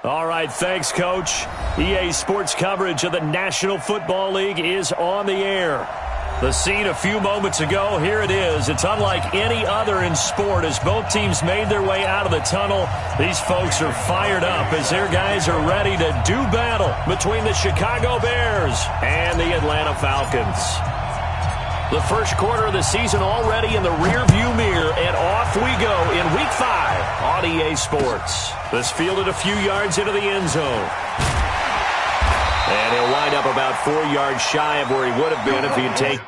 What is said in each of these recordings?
All right, thanks, Coach. EA Sports coverage of the National Football League is on the air. The scene a few moments ago, here it is. It's unlike any other in sport as both teams made their way out of the tunnel. These folks are fired up as their guys are ready to do battle between the Chicago Bears and the Atlanta Falcons. The first quarter of the season already in the rearview mirror, and off we go in Week 5 on EA Sports. This fielded a few yards into the end zone. And he'll wind up about 4 yards shy of where he would have been if he'd taken.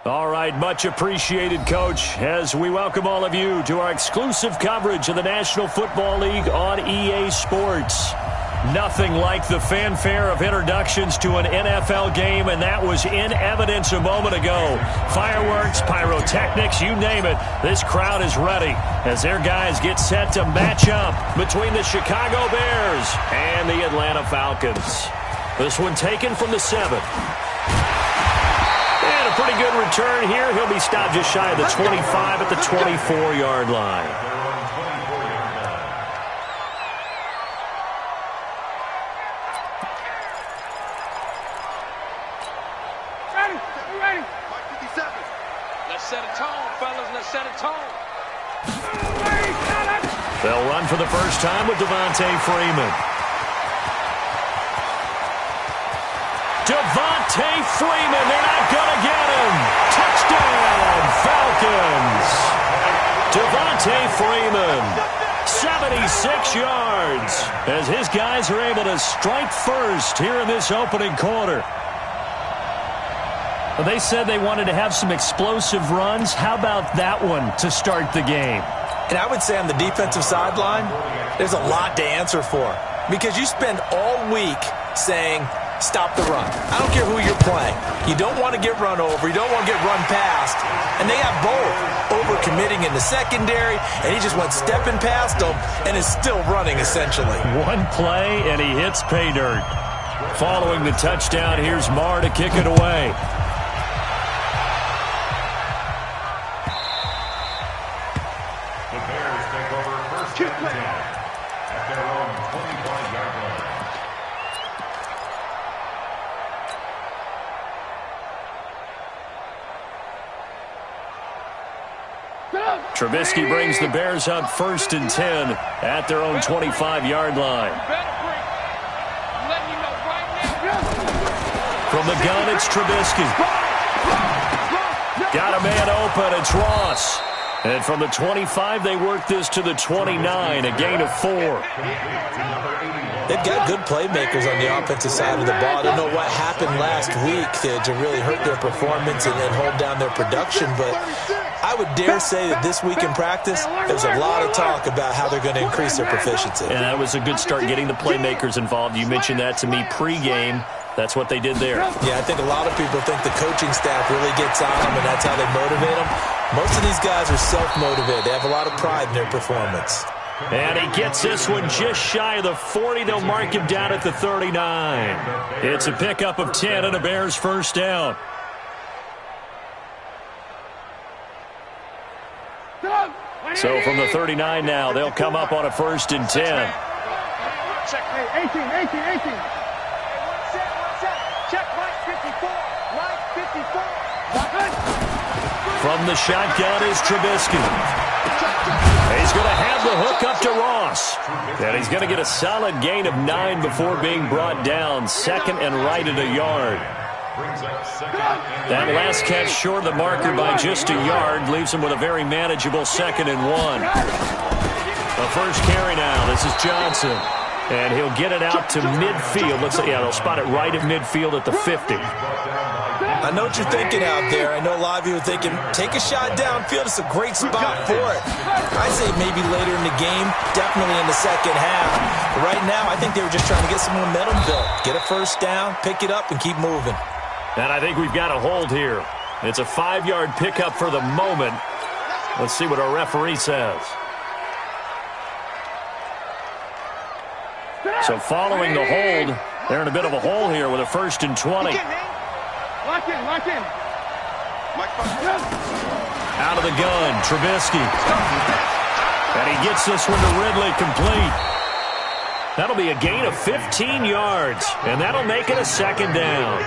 All right, much appreciated, Coach, as we welcome all of you to our exclusive coverage of the National Football League on EA Sports. Nothing like the fanfare of introductions to an NFL game, and that was in evidence a moment ago. Fireworks, pyrotechnics, you name it. This crowd is ready as their guys get set to match up between the Chicago Bears and the Atlanta Falcons. This one taken from the 7. And a pretty good return here. He'll be stopped just shy of the 25 at the 24-yard line. Ready. 57. Let's set a tone, fellas. Let's set a tone. They'll run for the first time with Devontae Freeman. Devontae Freeman, they're not going to get him. Touchdown, Falcons. Devontae Freeman, 76 yards, as his guys are able to strike first here in this opening quarter. Well, they said they wanted to have some explosive runs. How about that one to start the game? And I would say on the defensive sideline, there's a lot to answer for, because you spend all week saying, stop the run. I don't care who you're playing. You don't want to get run over. You don't want to get run past. And they have both. Over-committing in the secondary, and he just went stepping past them and is still running, essentially. One play, and he hits pay dirt. Following the touchdown, here's Marr to kick it away. The Bears take over first and 10 at their own 25-yard line. Trubisky brings the Bears up first and 10 at their own 25-yard line. From the gun, it's Trubisky. Got a man open. It's Ross. And from the 25, they work this to the 29, a gain of 4. They've got good playmakers on the offensive side of the ball. I don't know what happened last week to really hurt their performance and hold down their production, but I would dare say that this week in practice, there's a lot of talk about how they're going to increase their proficiency. And that was a good start getting the playmakers involved. You mentioned that to me pregame. That's what they did there. Yeah, I think a lot of people think the coaching staff really gets on them, and that's how they motivate them. Most of these guys are self-motivated. They have a lot of pride in their performance. And he gets this one just shy of the 40. They'll mark him down at the 39. It's a pickup of 10 and a Bears first down. So from the 39 now, they'll come up on a 1st and 10. 18. Check right 54. Right 54. From the shotgun is Trubisky. He's going to have the hook up to Ross. And he's going to get a solid gain of 9 before being brought down. 2nd and right at a yard. That last catch short of the marker by just a yard leaves him with a very manageable 2nd and 1. The first carry now. This is Johnson. And he'll get it out to midfield. Looks like, yeah, they'll spot it right at midfield at the 50. I know what you're thinking out there. I know a lot of you are thinking, take a shot downfield. It's a great spot for it. I say maybe later in the game, definitely in the second half. But right now, I think they were just trying to get some momentum built. Get a first down, pick it up, and keep moving. And I think we've got a hold here. It's a 5-yard pickup for the moment. Let's see what our referee says. So following the hold, they're in a bit of a hole here with a 1st and 20. Lock in. Out of the gun, Trubisky. And he gets this one to Ridley complete. That'll be a gain of 15 yards, and that'll make it a 2nd down.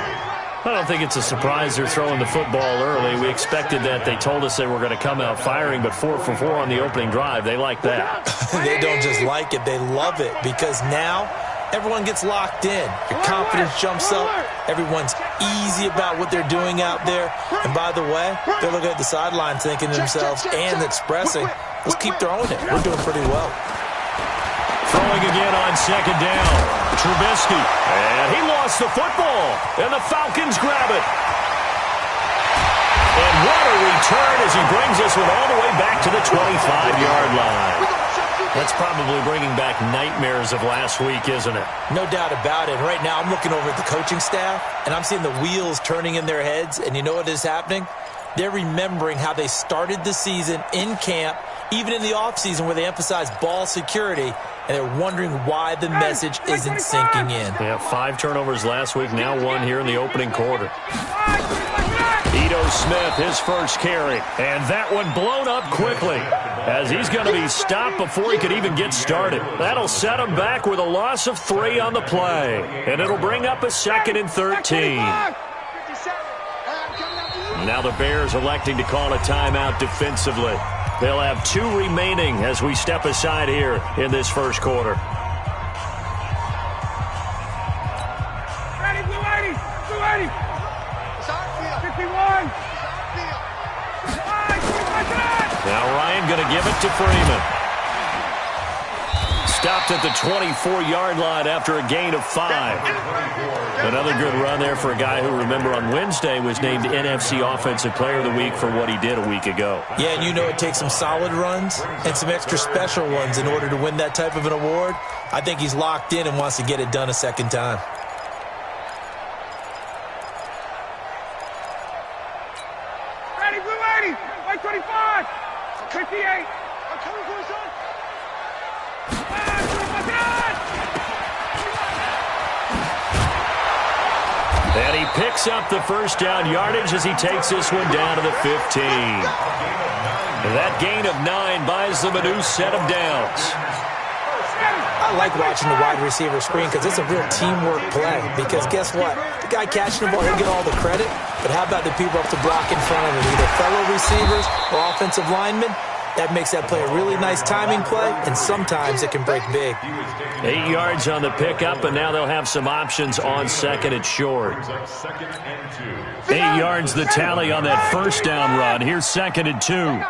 I don't think it's a surprise they're throwing the football early. We expected that. They told us they were going to come out firing, but 4 for 4 on the opening drive. They like that. They don't just like it. They love it because now everyone gets locked in. Your confidence jumps up. Everyone's easy about what they're doing out there. And by the way, they're looking at the sideline thinking to themselves and expressing, let's keep throwing it. We're doing pretty well. Throwing again on 2nd down. Trubisky. And he lost the football. And the Falcons grab it. And what a return as he brings this one all the way back to the 25-yard line. That's probably bringing back nightmares of last week, isn't it? No doubt about it. Right now, I'm looking over at the coaching staff, and I'm seeing the wheels turning in their heads. And you know what is happening? They're remembering how they started the season in camp, even in the offseason where they emphasized ball security, and they're wondering why the message isn't sinking in. Yeah, 5 turnovers last week, now 1 here in the opening quarter. Ito Smith, his first carry, and that one blown up quickly as he's going to be stopped before he could even get started. That'll set him back with a loss of 3 on the play, and it'll bring up a 2nd and 13. Now the Bears electing to call a timeout defensively. They'll have 2 remaining as we step aside here in this first quarter. Ready, blue 80. 51. Now Ryan going to give it to Freeman. Stopped at the 24-yard line after a gain of 5. Another good run there for a guy who, remember, on Wednesday was named NFC Offensive Player of the Week for what he did a week ago. Yeah, and you know it takes some solid runs and some extra special ones in order to win that type of an award. I think he's locked in and wants to get it done a second time. Ready, blue 80. White 25. 58. And he picks up the first down yardage as he takes this one down to the 15. That gain of 9 buys them a new set of downs. I like watching the wide receiver screen because it's a real teamwork play. Because guess what? The guy catching the ball, he'll get all the credit. But how about the people up to block in front of him? Either fellow receivers or offensive linemen. That makes that play a really nice timing play, and sometimes it can break big. 8 yards on the pickup, and now they'll have some options on 2nd and short. 8 yards the tally on that first down run. Here's 2nd and 2.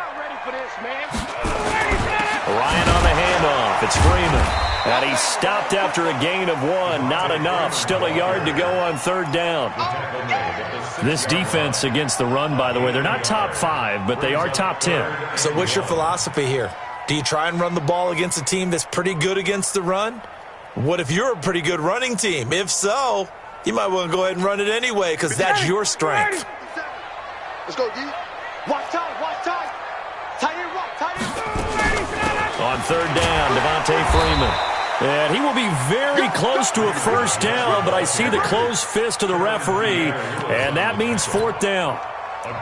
It's Freeman. And he stopped after a gain of 1. Not enough. Still a yard to go on 3rd down. This defense against the run, by the way, they're not top 5, but they are top 10. So what's your philosophy here? Do you try and run the ball against a team that's pretty good against the run? What if you're a pretty good running team? If so, you might want to go ahead and run it anyway because that's your strength. Let's go, D. Watch time, watch time. Tight end, rock, tight end. On 3rd down, Devontae Freeman. And he will be very close to a 1st down, but I see the closed fist of the referee, and that means 4th down.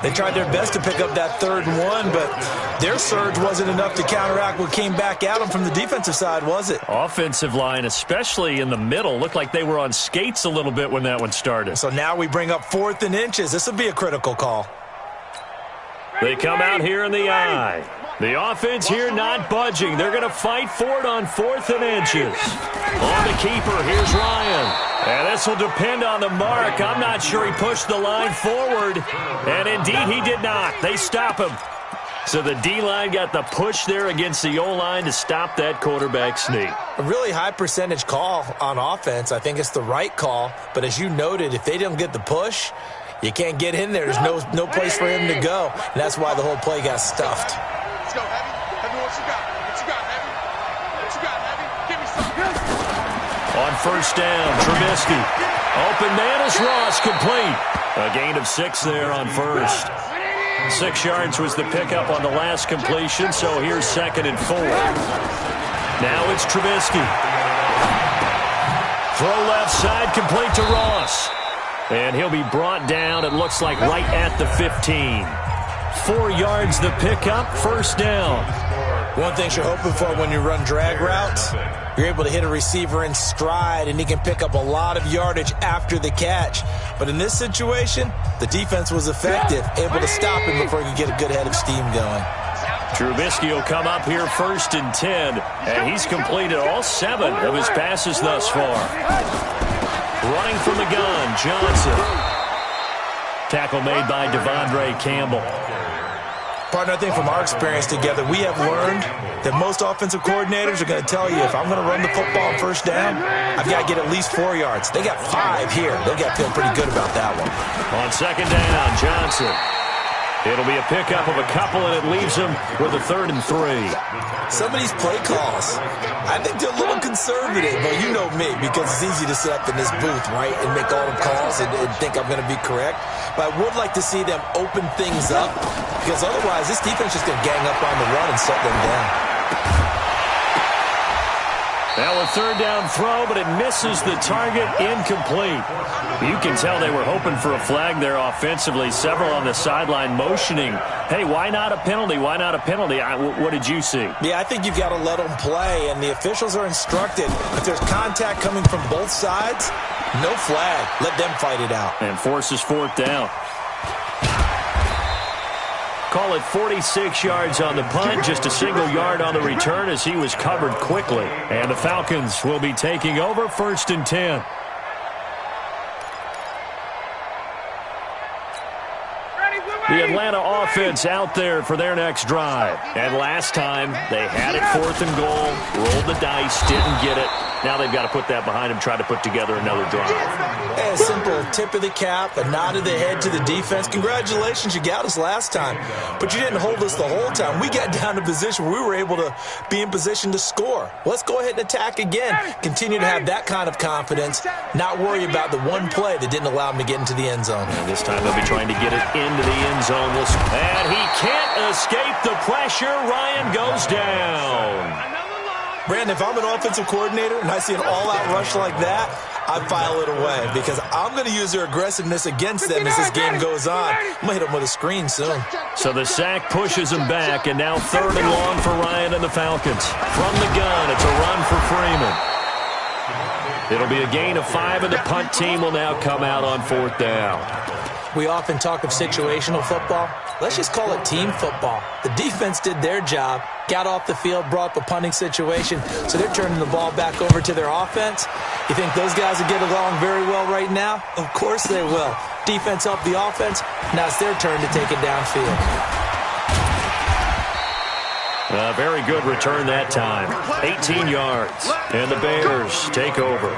They tried their best to pick up that 3rd and 1, but their surge wasn't enough to counteract what came back at them from the defensive side, was it? Offensive line, especially in the middle, looked like they were on skates a little bit when that one started. So now we bring up 4th and inches. This will be a critical call. They come out here in the eye. The offense here not budging. They're going to fight for it on 4th and inches. On the keeper, here's Ryan. And this will depend on the mark. I'm not sure he pushed the line forward. And indeed, he did not. They stop him. So the D-line got the push there against the O-line to stop that quarterback sneak. A really high percentage call on offense. I think it's the right call. But as you noted, if they don't get the push, you can't get in there. There's no place for him to go. And that's why the whole play got stuffed. Let's go, Heavy. Heavy, what you got? What you got, Heavy? What you got, Heavy? Give me some. On 1st down, Trubisky. Open man is Ross, complete. A gain of 6 there on 1st. 6 yards was the pickup on the last completion, so here's 2nd and 4. Now it's Trubisky. Throw left side, complete to Ross. And he'll be brought down, it looks like, right at the 15. 4 yards the pickup, 1st down. One thing you're hoping for when you run drag routes, you're able to hit a receiver in stride, and he can pick up a lot of yardage after the catch. But in this situation, the defense was effective, able to stop him before he could get a good head of steam going. Trubisky will come up here 1st and 10, and he's completed all 7 of his passes thus far. Running from the gun, Johnson. Tackle made by Devondre Campbell. Partner, I think from our experience together, we have learned that most offensive coordinators are going to tell you, if I'm going to run the football on 1st down, I've got to get at least 4 yards. They got 5 here. They got to feel pretty good about that one. On 2nd down, Johnson. It'll be a pickup of a couple, and it leaves him with a 3rd and 3. Some of these play calls, I think they're a little conservative, but you know me, because it's easy to sit up in this booth, right, and make all the calls and think I'm going to be correct. But I would like to see them open things up, because otherwise this defense is just going to gang up on the run and shut them down. Now a 3rd down throw, but it misses the target, incomplete. You can tell they were hoping for a flag there offensively. Several on the sideline motioning, hey, why not a penalty? Why not a penalty? What did you see? Yeah, I think you've got to let them play, and the officials are instructed. If there's contact coming from both sides, no flag. Let them fight it out. And forces 4th down. Call it 46 yards on the punt, just a single yard on the return as he was covered quickly. And the Falcons will be taking over 1st and 10. The Atlanta offense out there for their next drive. And last time, they had it 4th and goal, rolled the dice, didn't get it. Now they've got to put that behind them, try to put together another drive. A simple tip of the cap, a nod of the head to the defense. Congratulations, you got us last time. But you didn't hold us the whole time. We got down to position where we were able to be in position to score. Let's go ahead and attack again. Continue to have that kind of confidence, not worry about the one play that didn't allow them to get into the end zone. And this time they'll be trying to get it into the end zone. And he can't escape the pressure. Ryan goes down. Brandon, if I'm an offensive coordinator and I see an all-out rush like that, I file it away because I'm going to use their aggressiveness against them as this game goes on. I'm going to hit them with a screen soon. So the sack pushes him back, and now 3rd and long for Ryan and the Falcons. From the gun, it's a run for Freeman. It'll be a gain of 5, and the punt team will now come out on 4th down. We often talk of situational football. Let's just call it team football. The defense did their job, got off the field, brought up a punting situation, so they're turning the ball back over to their offense. You think those guys will get along very well right now? Of course they will. Defense helped the offense. Now it's their turn to take it downfield. very good return that time. 18 yards. And the Bears take over.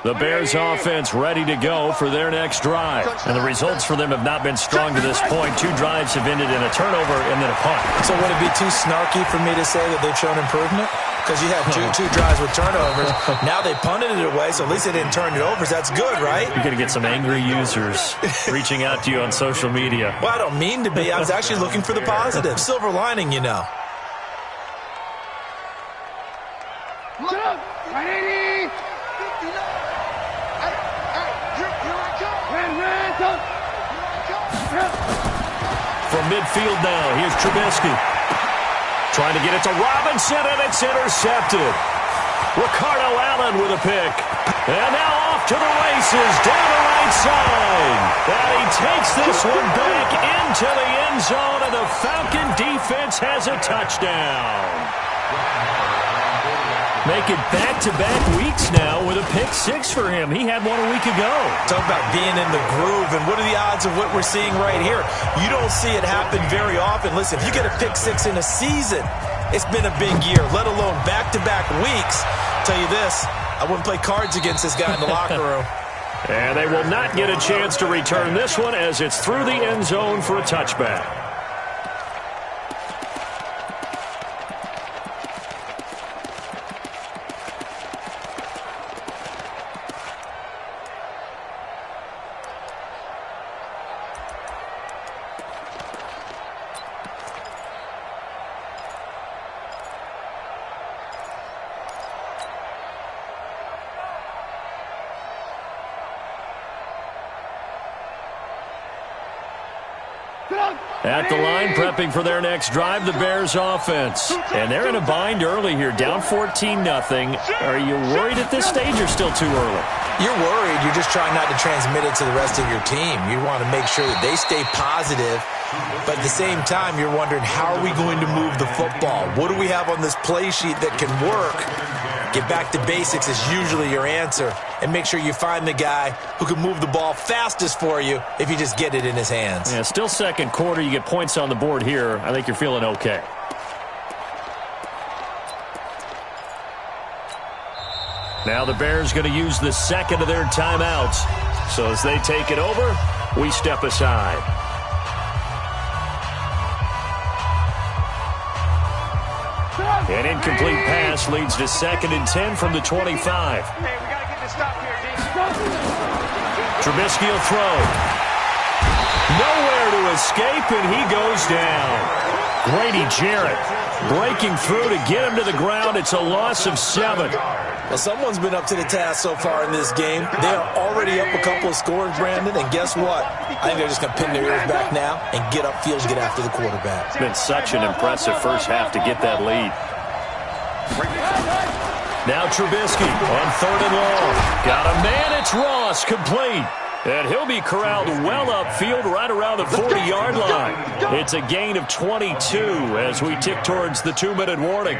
The Bears offense ready to go for their next drive. And the results for them have not been strong to this point. 2 drives have ended in a turnover and then a punt. So would it be too snarky for me to say that they've shown improvement? Because you had two drives with turnovers. Now they punted it away, so at least they didn't turn it over. So that's good, right? You're going to get some angry users reaching out to you on social media. Well, I don't mean to be. I was actually looking for the positive. Silver lining, you know. From midfield now, here's Trubisky. Trying to get it to Robinson, and it's intercepted. Ricardo Allen with a pick. And now off to the races, down the right side. And he takes this one back into the end zone, and the Falcon defense has a touchdown. Make it back-to-back weeks now with a pick 6 for him. He had one a week ago. Talk about being in the groove, and what are the odds of what we're seeing right here? You don't see it happen very often. Listen, if you get a pick 6 in a season, it's been a big year, let alone back-to-back weeks. I'll tell you this, I wouldn't play cards against this guy in the locker room. And they will not get a chance to return this one as it's through the end zone for a touchback. At the line, prepping for their next drive, the Bears offense. And they're in a bind early here, down 14-0. Are you worried at this stage or still too early? You're worried. You're just trying not to transmit it to the rest of your team. You want to make sure that they stay positive. But at the same time, you're wondering, how are we going to move the football? What do we have on this play sheet that can work? Get back to basics is usually your answer. And make sure you find the guy who can move the ball fastest for you if you just get it in his hands. Yeah, still second quarter. You get points on the board here. I think you're feeling okay. Now the Bears going to use the second of their timeouts. So as they take it over, we step aside. An incomplete pass leads to 2nd and 10 from the 25. Hey, we got to get this stop here, D. Trubisky will throw. Nowhere to escape, and he goes down. Grady Jarrett breaking through to get him to the ground. It's a loss of 7. Well, someone's been up to the task so far in this game. They are already up a couple of scores, Brandon, and guess what? I think they're just going to pin their ears back now and get upfield and get after the quarterback. It's been such an impressive first half to get that lead. Now Trubisky on 3rd and long. Got a man, it's Ross, complete. And he'll be corralled well upfield right around the 40-yard line. It's a gain of 22 as we tick towards the 2-minute warning.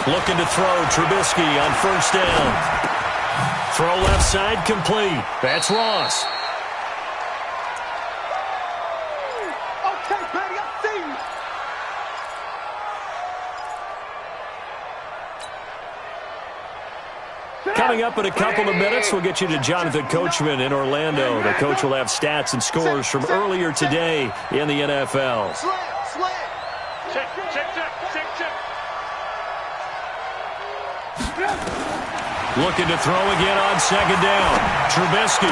Looking to throw, Trubisky on 1st down. Throw left side, complete. That's Ross. Coming up in a couple of minutes, we'll get you to Jonathan Coachman in Orlando. The coach will have stats and scores from earlier today in the NFL. Check. Looking to throw again on 2nd down. Trubisky.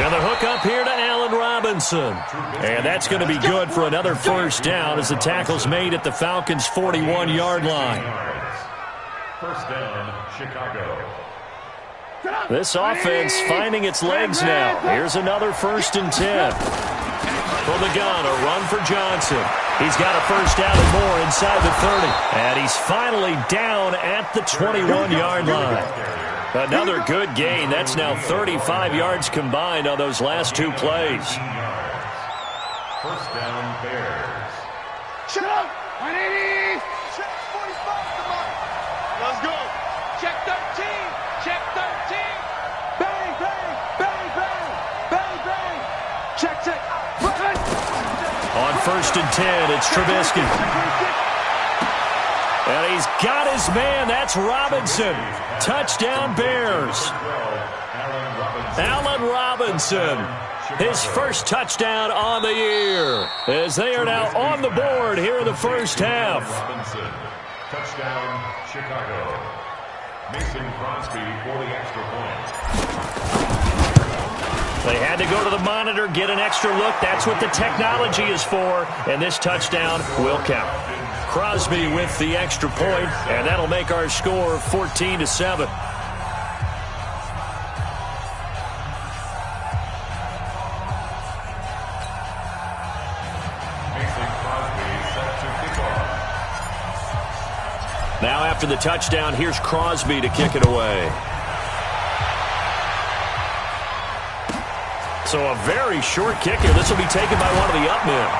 Now the hook up here to Allen Robinson. And that's going to be good for another 1st down as the tackle's made at the Falcons' 41-yard line. 1st down, Chicago. This offense finding its legs now. Here's another 1st and 10. From the gun, a run for Johnson. He's got a 1st down and more inside the 30. And he's finally down at the 21-yard line. Another good gain. That's now 35 yards combined on those last 2 plays. First down, Bears. Check. 180. Check 45. Come on. Let's go. Check 13. Check 13. Bang, bang, bang, bang, bang, bang. Check, check. On first and 10, it's Trubisky. And he's got his man. That's Robinson. Touchdown, Bears. Allen Robinson. His first touchdown on the year, as they are now on the board here in the first half. Robinson. Touchdown, Chicago. Mason Crosby for the extra point. They had to go to the monitor, get an extra look. That's what the technology is for, and this touchdown will count. Crosby with the extra point, and that'll make our score 14-7. Now after the touchdown, here's Crosby to kick it away. So a very short kick here. This will be taken by one of the up men.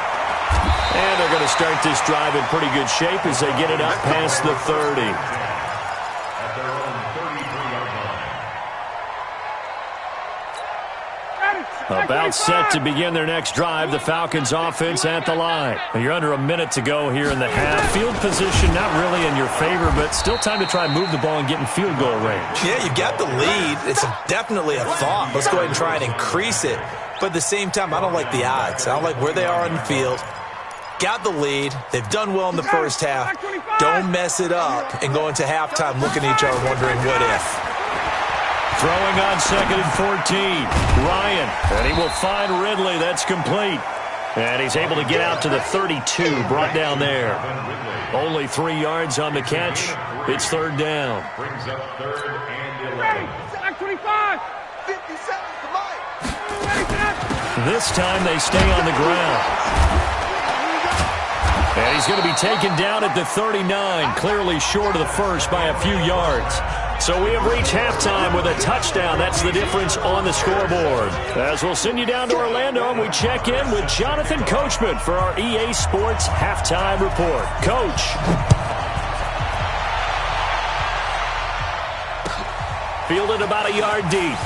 And they're going to start this drive in pretty good shape as they get it up past the 30. At their own 33-yard line. About set to begin their next drive, the Falcons offense at the line. You're under a minute to go here in the half. Field position not really in your favor, but still time to try and move the ball and get in field goal range. Yeah, you got the lead. It's definitely a thought. Let's go ahead and try and increase it. But at the same time, I don't like the odds. I don't like where they are on the field. Got the lead. They've done well in the first half. Don't mess it up and go into halftime looking at each other wondering what if. Throwing on second and 14. Ryan, and he will find Ridley. That's complete. And he's able to get out to the 32, brought down there. Only 3 yards on the catch. It's third down. Brings up third and 11. 25. 50 seconds to mine. This time they stay on the ground. And he's going to be taken down at the 39, clearly short of the first by a few yards. So we have reached halftime with a touchdown. That's the difference on the scoreboard. As we'll send you down to Orlando, and we check in with Jonathan Coachman for our EA Sports Halftime Report. Coach. Fielded about a yard deep.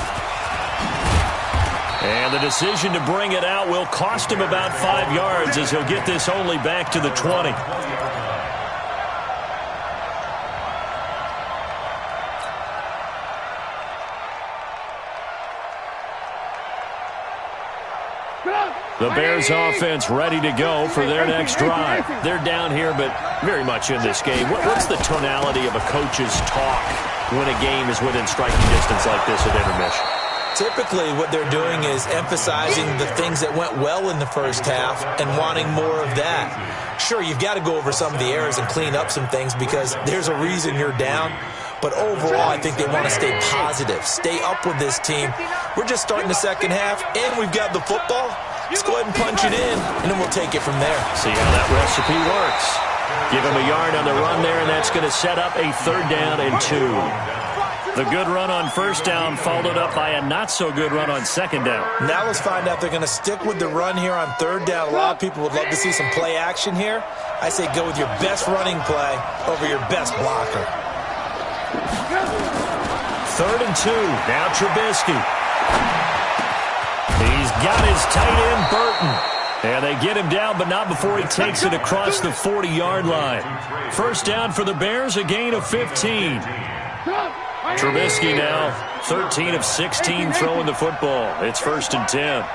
And the decision to bring it out will cost him about 5 yards as he'll get this only back to the 20. The Bears offense ready to go for their next drive. They're down here, but very much in this game. What's the tonality of a coach's talk when a game is within striking distance like this at intermission? Typically, what they're doing is emphasizing the things that went well in the first half and wanting more of that. Sure, you've got to go over some of the errors and clean up some things because there's a reason you're down. But overall, I think they want to stay positive, stay up with this team. We're just starting the second half, and we've got the football. Let's go ahead and punch it in, and then we'll take it from there. See how that recipe works. Give him a yard on the run there, and that's going to set up a third down and 2. The good run on first down followed up by a not-so-good run on second down. Now let's find out if they're going to stick with the run here on third down. A lot of people would love to see some play action here. I say go with your best running play over your best blocker. Third and 2. Now Trubisky. He's got his tight end, Burton. And they get him down, but not before he takes it across the 40-yard line. First down for the Bears, a gain of 15. Trubisky now 13 of 16 throwing the football. It's first and 10.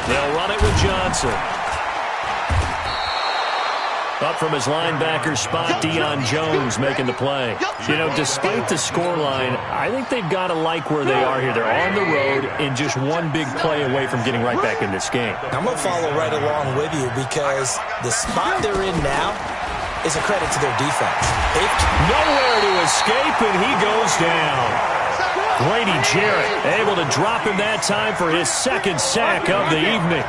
They'll run it with Johnson. Up from his linebacker spot, Deion Jones making the play. You know, despite the scoreline, I think they've got to like where they are here. They're on the road and just one big play away from getting right back in this game. I'm going to follow right along with you because the spot they're in now is a credit to their defense. Nowhere to escape, and he goes down. Grady Jarrett able to drop him that time for his second sack of the evening.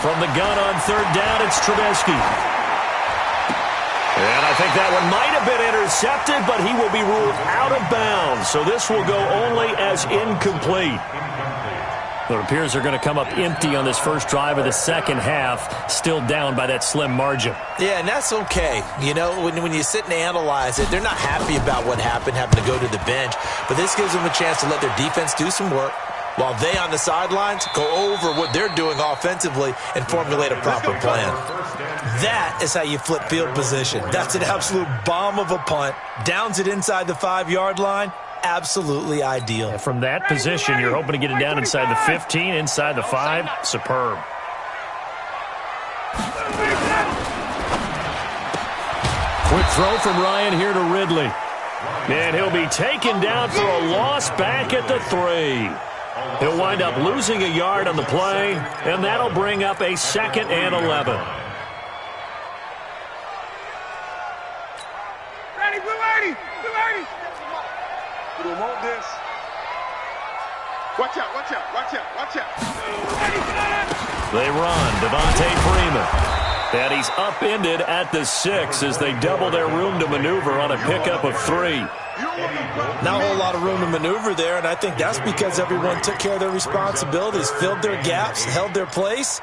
From the gun on third down, it's Trubisky. And a I think that one might have been intercepted, but he will be ruled out of bounds. So this will go only as incomplete. It appears they're going to come up empty on this first drive of the second half, still down by that slim margin. Yeah, and that's okay. You know, when you sit and analyze it, they're not happy about what happened, having to go to the bench. But this gives them a chance to let their defense do some work while they on the sidelines go over what they're doing offensively and formulate a proper plan. That is how you flip field position. That's an absolute bomb of a punt. Downs it inside the 5-yard line. Absolutely ideal. And from that position, you're hoping to get it down inside the 15, inside the 5. Superb. Quick throw from Ryan here to Ridley. And he'll be taken down for a loss back at the 3. He'll wind up losing a yard on the play, and that'll bring up a 2nd and 11. Ready, blue 80, blue 80. You don't want this. Watch out, watch out, watch out, watch out. They run, Devontae Freeman. And he's upended at the 6 as they double their room to maneuver on a pickup of 3. Not a whole lot of room to maneuver there, and I think that's because everyone took care of their responsibilities, filled their gaps, held their place.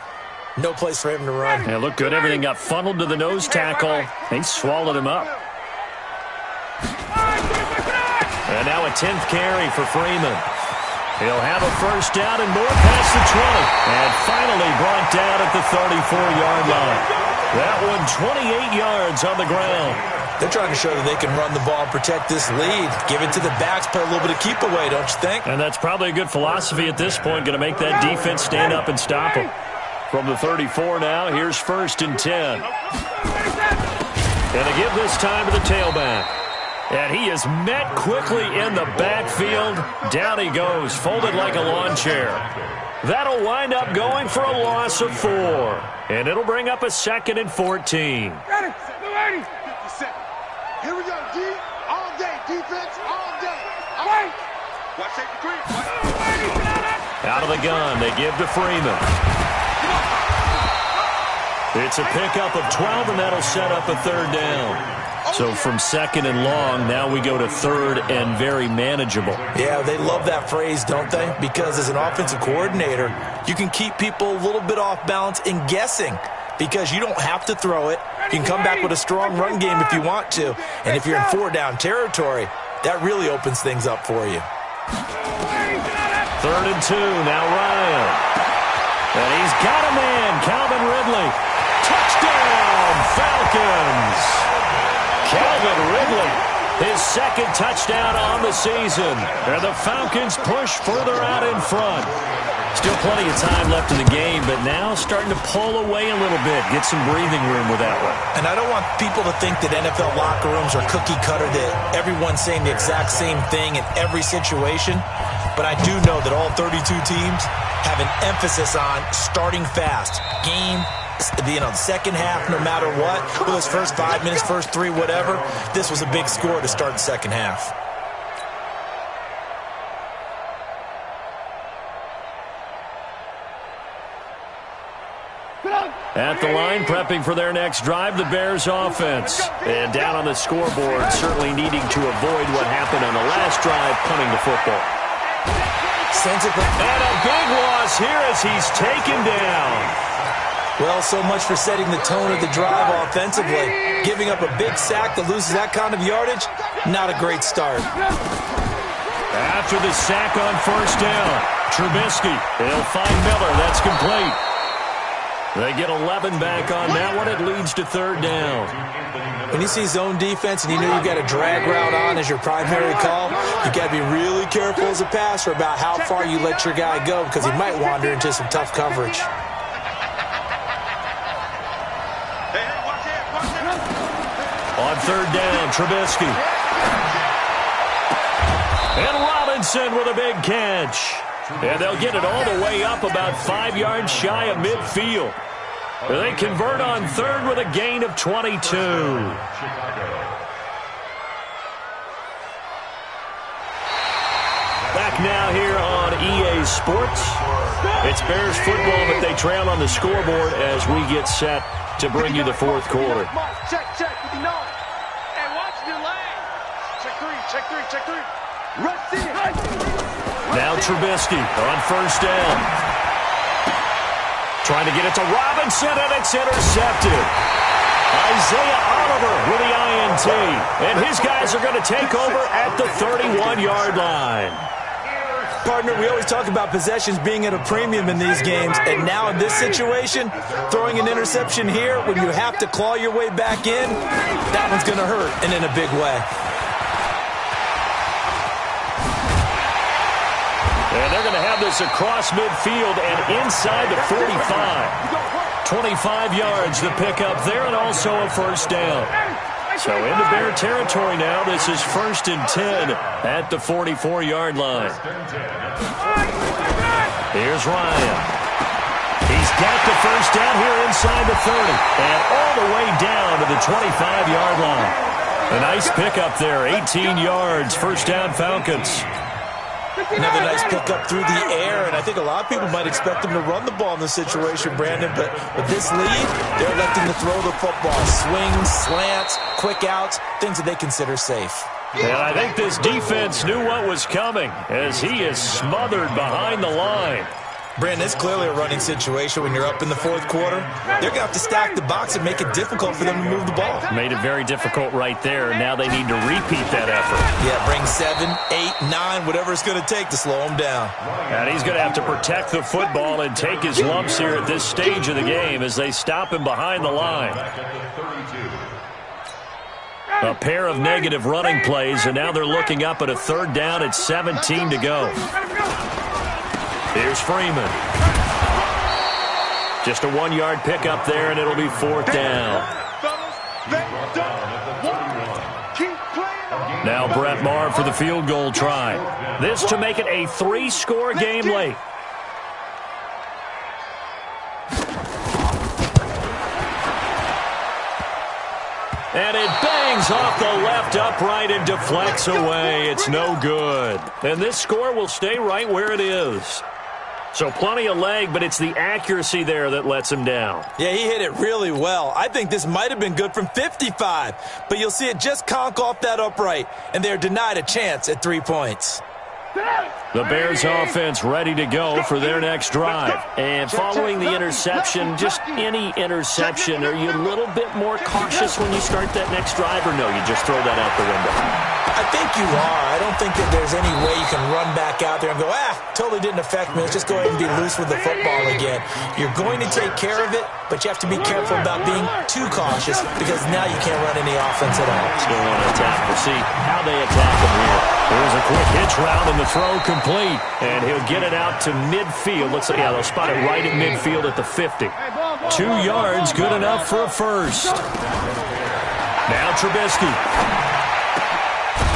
No place for him to run. Yeah, looked good. Everything got funneled to the nose tackle. They swallowed him up. And now a 10th carry for Freeman. He'll have a first down and more past the 20. And finally brought down at the 34-yard line. That one 28 yards on the ground. They're trying to show that they can run the ball and protect this lead. Give it to the backs, play a little bit of keep away, don't you think? And that's probably a good philosophy at this point. Going to make that defense stand up and stop them. From the 34 now, here's 1st and 10. And they give this time to the tailback. And he is met quickly in the backfield. Down he goes, folded like a lawn chair. That'll wind up going for a loss of 4. And it'll bring up a 2nd and 14. Ready, blue 80. 57. Here we go, D. All day, defense, all day. All right. Watch safety creep. Out of the gun, they give to Freeman. It's a pickup of 12, and that'll set up a 3rd down. So from 2nd and long, now we go to 3rd and very manageable. Yeah, they love that phrase, don't they? Because as an offensive coordinator, you can keep people a little bit off balance in guessing because you don't have to throw it. You can come back with a strong run game if you want to. And if you're in 4-down territory, that really opens things up for you. 3rd and 2, now Ryan. And he's got a man, Calvin Ridley. Touchdown, Falcons! Calvin Ridley, his 2nd touchdown on the season. And the Falcons push further out in front. Still plenty of time left in the game, but now starting to pull away a little bit, get some breathing room with that one. And I don't want people to think that NFL locker rooms are cookie cutter, that everyone's saying the exact same thing in every situation. But I do know that all 32 teams have an emphasis on starting fast. Game, the second half, no matter what, whether it's first 5 minutes, first 3, whatever, this was a big score to start the second half. At the line, prepping for their next drive, the Bears offense. And down on the scoreboard, certainly needing to avoid what happened on the last drive, punting the football. And a big loss here as he's taken down. Well, so much for setting the tone of the drive offensively. Giving up a big sack that loses that kind of yardage, not a great start. After the sack on first down, Trubisky, he'll find Miller. That's complete. They get 11 back on that one. It leads to 3rd down. When you see zone defense and you know you've got a drag route on as your primary call, you've got to be really careful as a passer about how far you let your guy go because he might wander into some tough coverage. On 3rd down, Trubisky. And Robinson with a big catch. And they'll get it all the way up about 5 yards shy of midfield. They convert on 3rd with a gain of 22. Back now here on EA Sports. It's Bears football, but they trail on the scoreboard as we get set to bring you the 4th quarter. Check, check, your lane. Check three. Rush in. Now Trubisky on first down. Trying to get it to Robinson, and it's intercepted. Isaiah Oliver with the INT. And his guys are going to take over at the 31-yard line. Partner, we always talk about possessions being at a premium in these games, and now in this situation, throwing an interception here when you have to claw your way back in, that one's going to hurt, and in a big way. And they're going to have this across midfield and inside the 45. 25 yards the pickup there, and also a first down. So into Bear territory now. This is 1st and 10 at the 44-yard line. Here's Ryan. He's got the first down here inside the 30 and all the way down to the 25-yard line. A nice pickup there, 18 yards, first down Falcons. Another nice pickup through the air, and I think a lot of people might expect them to run the ball in this situation, Brandon, but with this lead, they're electing to throw the football. Swings, slants, quick outs, things that they consider safe. And I think this defense knew what was coming as he is smothered behind the line. Brandon, it's clearly a running situation when you're up in the fourth quarter. They're going to have to stack the box and make it difficult for them to move the ball. Made it very difficult right there. Now they need to repeat that effort. Yeah, bring 7, 8, 9, whatever it's going to take to slow them down. And he's going to have to protect the football and take his lumps here at this stage of the game as they stop him behind the line. A pair of negative running plays, and now they're looking up at a third down at 17 to go. Here's Freeman. Just a 1-yard pickup there, and it'll be fourth down. Now Brett Maher for the field goal try. This to make it a 3-score game late. And it bangs off the left upright and deflects away. It's no good. And this score will stay right where it is. So plenty of leg, but it's the accuracy there that lets him down. Yeah, he hit it really well. I think this might have been good from 55, but you'll see it just conk off that upright, and they're denied a chance at 3 points. The Bears offense ready to go for their next drive. And following the interception, just any interception, are you a little bit more cautious when you start that next drive, or no, you just throw that out the window? I think you are. I don't think that there's any way you can run back out there and go, totally didn't affect me. Let's just go ahead and be loose with the football again. You're going to take care of it, but you have to be careful about being too cautious because now you can't run any offense at all. Still want to attack. We'll see how they attack him here. Here's a quick hitch route and the throw complete. And he'll get it out to midfield. Looks like, they'll spot it right at midfield at the 50. 2 yards, good enough for a first. Now Trubisky.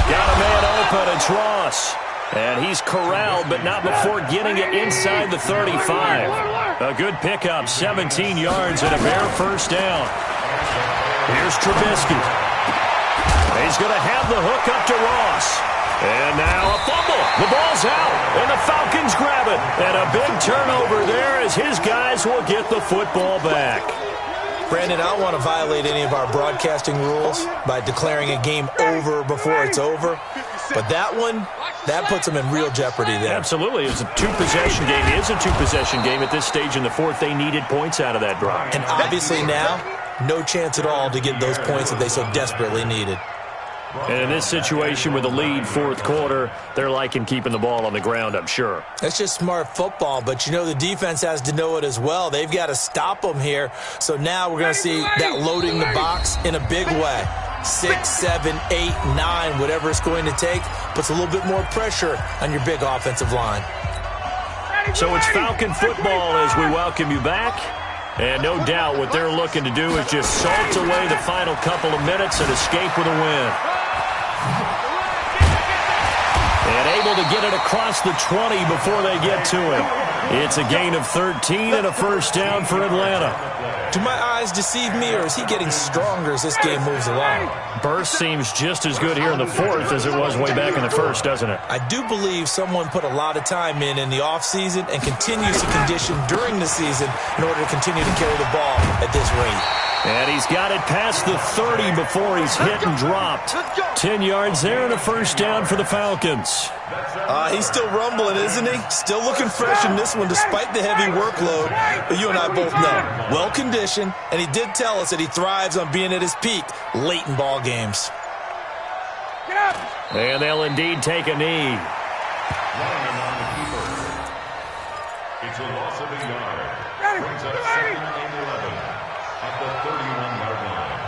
Got a man open, it's Ross. And he's corralled, but not before getting it inside the 35. A good pickup, 17 yards and a bare first down. Here's Trubisky. He's going to have the hook up to Ross. And now a fumble. The ball's out, and the Falcons grab it. And a big turnover there as his guys will get the football back. Brandon, I don't want to violate any of our broadcasting rules by declaring a game over before it's over. But that one, that puts them in real jeopardy there. Absolutely. It's a two-possession game. It is a two-possession game at this stage in the fourth. They needed points out of that drive. And obviously now, no chance at all to get those points that they so desperately needed. And in this situation with a lead fourth quarter, they're liking keeping the ball on the ground, I'm sure. That's just smart football, but you know the defense has to know it as well. They've got to stop them here. So now we're going to see that loading the box in a big way. 6, 7, 8, 9, whatever it's going to take, puts a little bit more pressure on your big offensive line. So it's Falcon football as we welcome you back. And no doubt what they're looking to do is just salt away the final couple of minutes and escape with a win. And able to get it across the 20 before they get to it. It's a gain of 13 and a first down for Atlanta. Do my eyes deceive me, or is he getting stronger as this game moves along? Burst seems just as good here in the fourth as it was way back in the first, doesn't it? I do believe someone put a lot of time in the offseason and continues to condition during the season in order to continue to carry the ball at this rate. And he's got it past the 30 before he's hit and dropped. 10 yards there and a first down for the Falcons. He's still rumbling, isn't he? Still looking fresh in this one despite the heavy workload. But you and I both know, well-conditioned, and he did tell us that he thrives on being at his peak late in ball games. And they'll indeed take a knee. Running on the keeper. It's a loss of a yard. Brings up 2nd and 11 at the 31-yard line.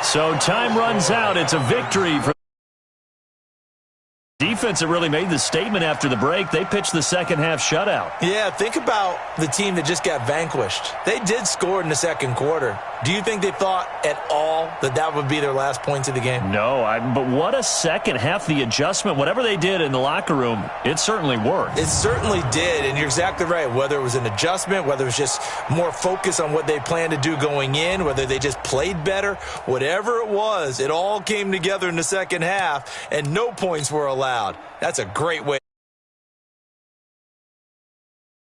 So time runs out. It's a victory for defense that really made the statement after the break. They pitched the second half shutout. Yeah, think about the team that just got vanquished. They did score in the second quarter. Do you think they thought at all that that would be their last points of the game? No, but what a second half. The adjustment, whatever they did in the locker room, it certainly worked. It certainly did, and you're exactly right. Whether it was an adjustment, whether it was just more focus on what they planned to do going in, whether they just played better, whatever it was, it all came together in the second half, and no points were allowed. That's a great way.